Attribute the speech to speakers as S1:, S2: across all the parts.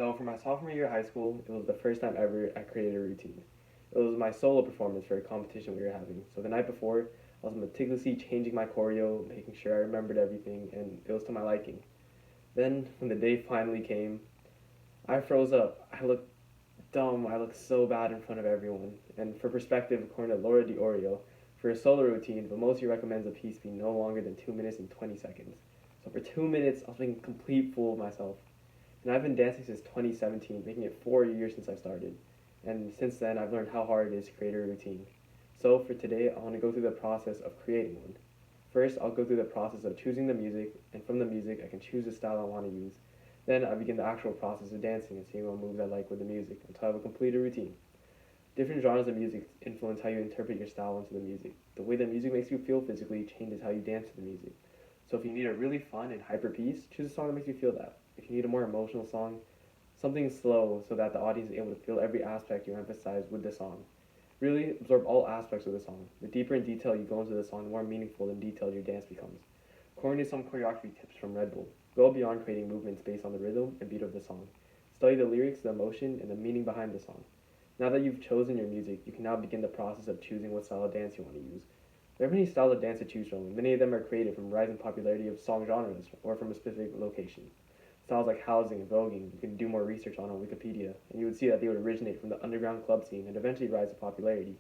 S1: So for my sophomore year of high school, it was the first time ever I created a routine. It was my solo performance for a competition we were having. So the night before, I was meticulously changing my choreo, making sure I remembered everything, and it was to my liking. Then, when the day finally came, I froze up. I looked dumb. I looked so bad in front of everyone. And for perspective, according to Laura Diorio, for a solo routine, Vimosi recommends a piece be no longer than 2 minutes and 20 seconds. So for 2 minutes, I was making a complete fool of myself. And I've been dancing since 2017, making it 4 years since I started. And since then, I've learned how hard it is to create a routine. So for today, I want to go through the process of creating one. First, I'll go through the process of choosing the music, and from the music, I can choose the style I want to use. Then I begin the actual process of dancing and seeing what moves I like with the music until I have a completed routine. Different genres of music influence how you interpret your style into the music. The way the music makes you feel physically changes how you dance to the music. So if you need a really fun and hyper piece, choose a song that makes you feel that. If you need a more emotional song, something slow so that the audience is able to feel every aspect you emphasize with the song. Really absorb all aspects of the song. The deeper in detail you go into the song, the more meaningful and detailed your dance becomes. According to some choreography tips from Red Bull, go beyond creating movements based on the rhythm and beat of the song. Study the lyrics, the emotion, and the meaning behind the song. Now that you've chosen your music, you can now begin the process of choosing what style of dance you want to use. There are many styles of dance to choose from, and many of them are created from rising popularity of song genres or from a specific location. Styles like housing and voguing, you can do more research on Wikipedia, and you would see that they would originate from the underground club scene and eventually rise to popularity.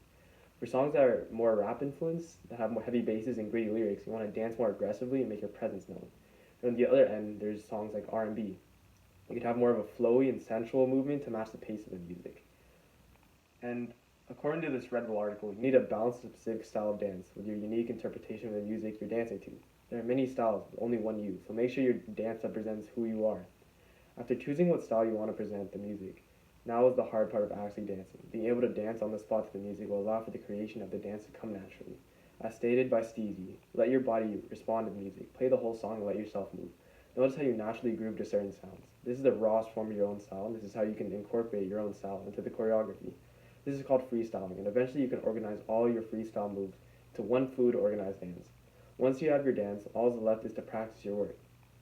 S1: For songs that are more rap influenced, that have more heavy basses and gritty lyrics, you want to dance more aggressively and make your presence known. And on the other end, there's songs like R&B. You could have more of a flowy and sensual movement to match the pace of the music. And according to this Red Bull article, you need to balance a specific style of dance with your unique interpretation of the music you're dancing to. There are many styles, but only one you, so make sure your dance represents who you are. After choosing what style you want to present the music, now is the hard part of actually dancing. Being able to dance on the spot to the music will allow for the creation of the dance to come naturally. As stated by Steezy, let your body respond to the music. Play the whole song and let yourself move. Notice how you naturally groove to certain sounds. This is the rawest form of your own style, and this is how you can incorporate your own style into the choreography. This is called freestyling, and eventually you can organize all your freestyle moves to one fluid organized dance. Once you have your dance, all that's left is to practice your work.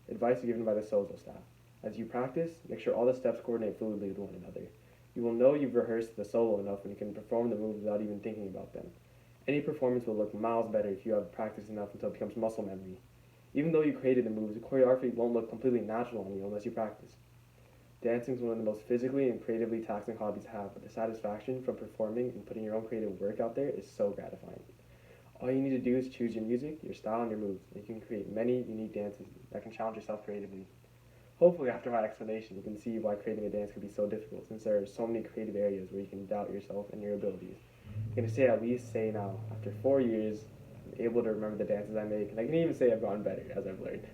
S1: Advice given by the Sozo staff. As you practice, make sure all the steps coordinate fluidly with one another. You will know you've rehearsed the solo enough when you can perform the moves without even thinking about them. Any performance will look miles better if you have practiced enough until it becomes muscle memory. Even though you created the moves, the choreography won't look completely natural on you unless you practice. Dancing is one of the most physically and creatively taxing hobbies to have, but the satisfaction from performing and putting your own creative work out there is so gratifying. All you need to do is choose your music, your style, and your moves, and you can create many unique dances that can challenge yourself creatively. Hopefully, after my explanation, you can see why creating a dance could be so difficult, since there are so many creative areas where you can doubt yourself and your abilities. I can say at least say now, after 4 years, I'm able to remember the dances I make, and I can even say I've gotten better as I've learned.